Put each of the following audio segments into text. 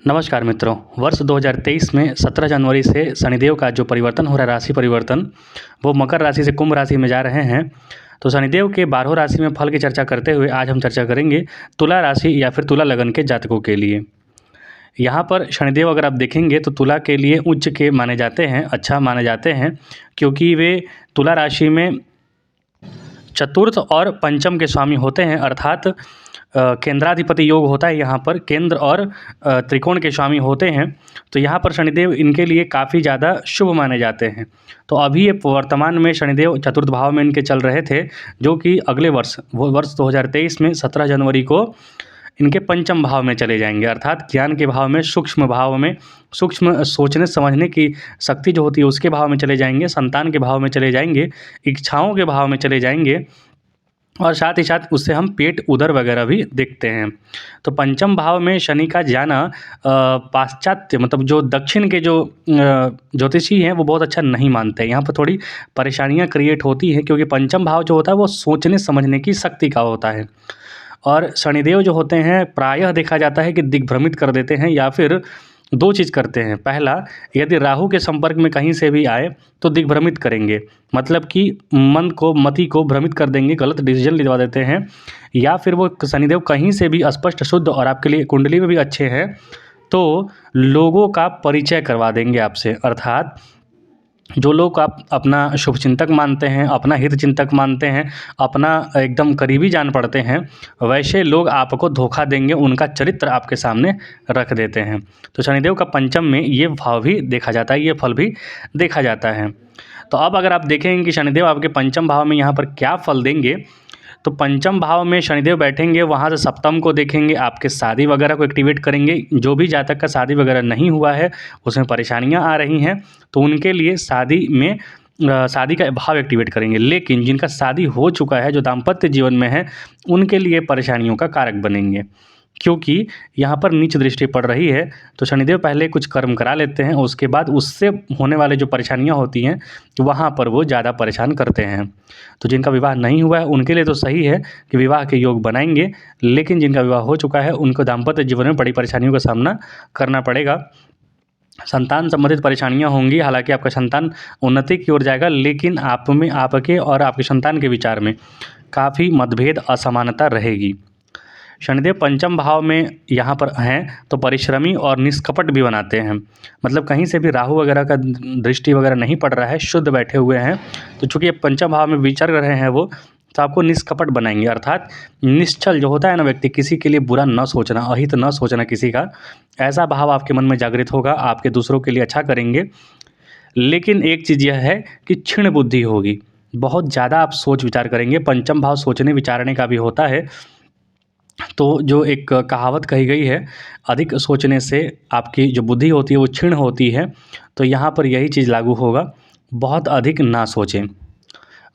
नमस्कार मित्रों। वर्ष 2023 में 17 जनवरी से शनिदेव का जो परिवर्तन हो रहा है, राशि परिवर्तन, वो मकर राशि से कुंभ राशि में जा रहे हैं। तो शनिदेव के 12 राशि में फल की चर्चा करते हुए आज हम चर्चा करेंगे तुला राशि या फिर तुला लगन के जातकों के लिए। यहाँ पर शनिदेव अगर आप देखेंगे तो तुला के लिए उच्च के माने जाते हैं, अच्छा माने जाते हैं, क्योंकि वे तुला राशि में चतुर्थ और पंचम के स्वामी होते हैं। अर्थात केंद्राधिपति योग होता है, यहाँ पर केंद्र और त्रिकोण के स्वामी होते हैं। तो यहाँ पर शनिदेव इनके लिए काफ़ी ज़्यादा शुभ माने जाते हैं। तो अभी ये वर्तमान में शनिदेव चतुर्थ भाव में इनके चल रहे थे, जो कि अगले वर्ष वो वर्ष 2023 में 17 जनवरी को इनके पंचम भाव में चले जाएंगे। अर्थात ज्ञान के भाव में, सूक्ष्म भाव में, सूक्ष्म सोचने समझने की शक्ति जो होती है उसके भाव में चले जाएंगे, संतान के भाव में चले जाएंगे, इच्छाओं के भाव में चले जाएंगे, और साथ ही साथ उससे हम पेट, उदर वगैरह भी देखते हैं। तो पंचम भाव में शनि का जाना पाश्चात्य मतलब जो दक्षिण के जो ज्योतिषी हैं वो बहुत अच्छा नहीं मानते हैं। यहाँ पर थोड़ी परेशानियाँ क्रिएट होती हैं, क्योंकि पंचम भाव जो होता है वो सोचने समझने की शक्ति का होता है। और शनिदेव जो होते हैं प्रायः देखा जाता है कि दिग्भ्रमित कर देते हैं, या फिर दो चीज़ करते हैं। पहला, यदि राहु के संपर्क में कहीं से भी आए तो दिग्भ्रमित करेंगे, मतलब कि मन को, मति को भ्रमित कर देंगे, गलत डिसीजन लिखवा देते हैं। या फिर वो शनिदेव कहीं से भी स्पष्ट, शुद्ध और आपके लिए कुंडली में भी अच्छे हैं तो लोगों का परिचय करवा देंगे आपसे। अर्थात जो लोग आप अपना शुभचिंतक मानते हैं, अपना हित चिंतक मानते हैं, अपना एकदम करीबी जान पड़ते हैं, वैसे लोग आपको धोखा देंगे, उनका चरित्र आपके सामने रख देते हैं। तो शनिदेव का पंचम में ये भाव भी देखा जाता है, ये फल भी देखा जाता है। तो अब अगर आप देखेंगे कि शनिदेव आपके पंचम भाव में यहाँ पर क्या फल देंगे, तो पंचम भाव में शनिदेव बैठेंगे, वहाँ से सप्तम को देखेंगे, आपके शादी वगैरह को एक्टिवेट करेंगे। जो भी जातक का शादी वगैरह नहीं हुआ है, उसमें परेशानियाँ आ रही हैं, तो उनके लिए शादी में शादी का भाव एक्टिवेट करेंगे। लेकिन जिनका शादी हो चुका है, जो दाम्पत्य जीवन में है, उनके लिए परेशानियों का कारक बनेंगे, क्योंकि यहाँ पर नीच दृष्टि पड़ रही है। तो शनिदेव पहले कुछ कर्म करा लेते हैं, उसके बाद उससे होने वाले जो परेशानियाँ होती हैं तो वहाँ पर वो ज़्यादा परेशान करते हैं। तो जिनका विवाह नहीं हुआ है उनके लिए तो सही है कि विवाह के योग बनाएंगे, लेकिन जिनका विवाह हो चुका है उनको दाम्पत्य जीवन में बड़ी परेशानियों का सामना करना पड़ेगा। संतान संबंधित परेशानियाँ होंगी, हालांकि आपका संतान उन्नति की ओर जाएगा, लेकिन आप में, आपके और आपके संतान के विचार में काफ़ी मतभेद, असमानता रहेगी। शनिदेव पंचम भाव में यहाँ पर हैं तो परिश्रमी और निष्कपट भी बनाते हैं। मतलब कहीं से भी राहु वगैरह का दृष्टि वगैरह नहीं पड़ रहा है, शुद्ध बैठे हुए हैं। तो चूँकि पंचम भाव में विचर रहे हैं वो, तो आपको निष्कपट बनाएंगे। अर्थात निश्चल जो होता है ना व्यक्ति, किसी के लिए बुरा न सोचना, अहित न सोचना किसी का, ऐसा भाव आपके मन में जागृत होगा। आपके दूसरों के लिए अच्छा करेंगे, लेकिन एक चीज़ यह है कि क्षीण बुद्धि होगी, बहुत ज़्यादा आप सोच विचार करेंगे। पंचम भाव सोचने विचारने का भी होता है। तो जो एक कहावत कही गई है, अधिक सोचने से आपकी जो बुद्धि होती है वो क्षीण होती है। तो यहाँ पर यही चीज़ लागू होगा, बहुत अधिक ना सोचें,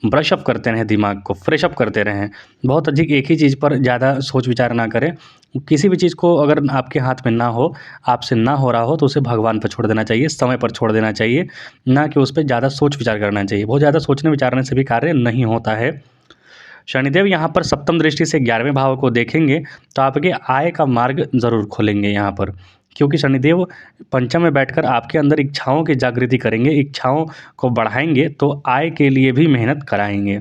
ब्रश अप करते रहें, दिमाग को फ्रेश अप करते रहें। बहुत अधिक एक ही चीज़ पर ज़्यादा सोच विचार ना करें। किसी भी चीज़ को अगर आपके हाथ में ना हो, आपसे ना हो रहा हो, तो उसे भगवान पर छोड़ देना चाहिए, समय पर छोड़ देना चाहिए, ना कि उस पर ज़्यादा सोच विचार करना चाहिए। बहुत ज़्यादा सोचने विचारने से भी कार्य नहीं होता है। शनिदेव यहाँ पर सप्तम दृष्टि से 11वें भाव को देखेंगे तो आपके आय का मार्ग ज़रूर खोलेंगे यहाँ पर, क्योंकि शनिदेव पंचम में बैठकर आपके अंदर इच्छाओं की जागृति करेंगे, इच्छाओं को बढ़ाएंगे, तो आय के लिए भी मेहनत कराएंगे।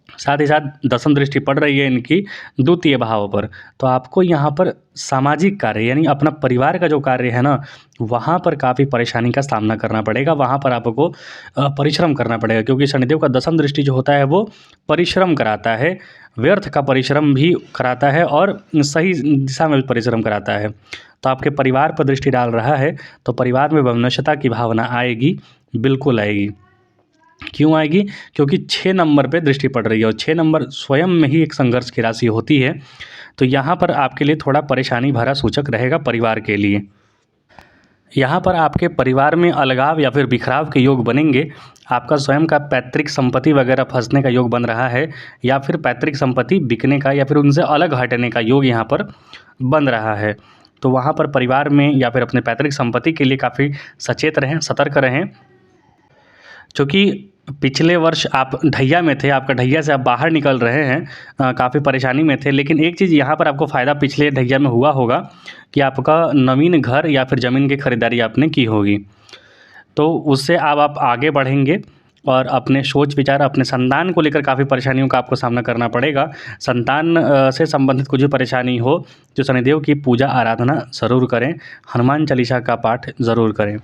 साथ ही साथ दसम दृष्टि पड़ रही है इनकी द्वितीय भाव पर, तो आपको यहाँ पर सामाजिक कार्य यानी अपना परिवार का जो कार्य है ना, वहाँ पर काफ़ी परेशानी का सामना करना पड़ेगा। वहाँ पर आपको परिश्रम करना पड़ेगा, क्योंकि शनिदेव का दसम दृष्टि जो होता है वो परिश्रम कराता है, व्यर्थ का परिश्रम भी कराता है और सही दिशा में भी परिश्रम कराता है। तो आपके परिवार पर दृष्टि डाल रहा है, तो परिवार में वैमनस्यता की भावना आएगी, बिल्कुल आएगी। क्यों आएगी? क्योंकि 6 नंबर पे दृष्टि पड़ रही है, और 6 नंबर स्वयं में ही एक संघर्ष की राशि होती है। तो यहाँ पर आपके लिए थोड़ा परेशानी भरा सूचक रहेगा परिवार के लिए। यहाँ पर आपके परिवार में अलगाव या फिर बिखराव के योग बनेंगे। आपका स्वयं का पैतृक संपत्ति वगैरह फंसने का योग बन रहा है, या फिर पैतृक संपत्ति बिकने का, या फिर उनसे अलग हटने का योग यहाँ पर बन रहा है। तो वहाँ पर परिवार में या फिर अपने पैतृक संपत्ति के लिए काफ़ी सचेत रहें, सतर्क रहें, क्योंकि पिछले वर्ष आप ढैया में थे, आपका ढैया से आप बाहर निकल रहे हैं, काफ़ी परेशानी में थे, लेकिन एक चीज़ यहाँ पर आपको फ़ायदा पिछले ढैया में हुआ होगा कि आपका नवीन घर या फिर ज़मीन की खरीदारी आपने की होगी। तो उससे अब आप आगे बढ़ेंगे और अपने सोच विचार, अपने संतान को लेकर काफ़ी परेशानियों का आपको सामना करना पड़ेगा। संतान से संबंधित कुछ भी परेशानी हो तो शनिदेव की पूजा आराधना ज़रूर करें, हनुमान चालीसा का पाठ ज़रूर करें।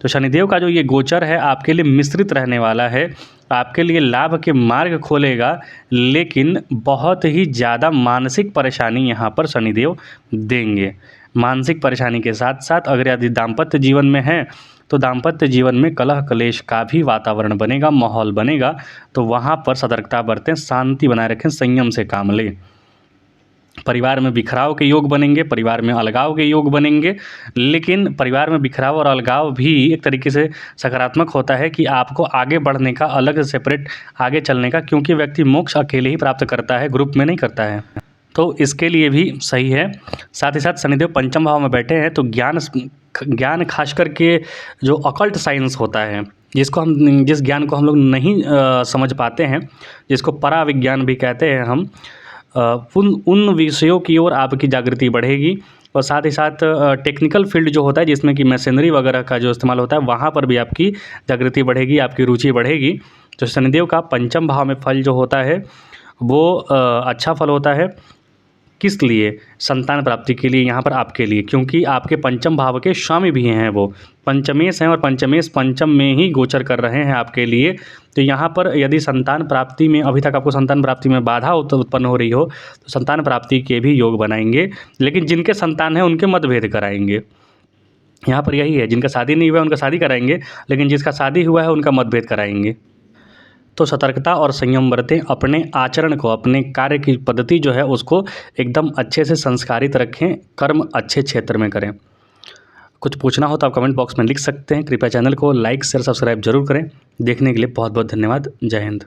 तो शनिदेव का जो ये गोचर है आपके लिए मिश्रित रहने वाला है, आपके लिए लाभ के मार्ग खोलेगा, लेकिन बहुत ही ज़्यादा मानसिक परेशानी यहाँ पर शनिदेव देंगे। मानसिक परेशानी के साथ साथ अगर यदि दाम्पत्य जीवन में है तो दाम्पत्य जीवन में कलह कलेश का भी वातावरण बनेगा, माहौल बनेगा, तो वहाँ पर सतर्कता बरतें, शांति बनाए रखें, संयम से काम लें। परिवार में बिखराव के योग बनेंगे, परिवार में अलगाव के योग बनेंगे, लेकिन परिवार में बिखराव और अलगाव भी एक तरीके से सकारात्मक होता है कि आपको आगे बढ़ने का, अलग से सेपरेट आगे चलने का, क्योंकि व्यक्ति मोक्ष अकेले ही प्राप्त करता है, ग्रुप में नहीं करता है, तो इसके लिए भी सही है। साथ ही साथ शनिदेव पंचम भाव में बैठे हैं तो ज्ञान खास करके जो अकल्ट साइंस होता है, जिस ज्ञान को हम लोग नहीं समझ पाते हैं, जिसको पराविज्ञान भी कहते हैं हम, उन विषयों की ओर आपकी जागृति बढ़ेगी। और साथ ही साथ टेक्निकल फील्ड जो होता है जिसमें कि मशीनरी वगैरह का जो इस्तेमाल होता है, वहाँ पर भी आपकी जागृति बढ़ेगी, आपकी रुचि बढ़ेगी। तो शनिदेव का पंचम भाव में फल जो होता है वो अच्छा फल होता है। किस लिए? संतान प्राप्ति के लिए, यहाँ पर आपके लिए, क्योंकि आपके पंचम भाव के स्वामी भी हैं, वो पंचमेश हैं और पंचमेश पंचम में ही गोचर कर रहे हैं आपके लिए। तो यहाँ पर यदि संतान प्राप्ति में, अभी तक आपको संतान प्राप्ति में बाधा उत्पन्न हो रही हो, तो संतान प्राप्ति के भी योग बनाएंगे, लेकिन जिनके संतान हैं उनके मतभेद कराएंगे। यहाँ पर यही है, जिनका शादी नहीं हुआ है उनका शादी कराएंगे, लेकिन जिसका शादी हुआ है उनका मतभेद कराएंगे। तो सतर्कता और संयम बरतें, अपने आचरण को, अपने कार्य की पद्धति जो है उसको एकदम अच्छे से संस्कारित रखें, कर्म अच्छे क्षेत्र में करें। कुछ पूछना हो तो आप कमेंट बॉक्स में लिख सकते हैं। कृपया चैनल को लाइक शेयर सब्सक्राइब जरूर करें। देखने के लिए बहुत बहुत धन्यवाद। जय हिंद।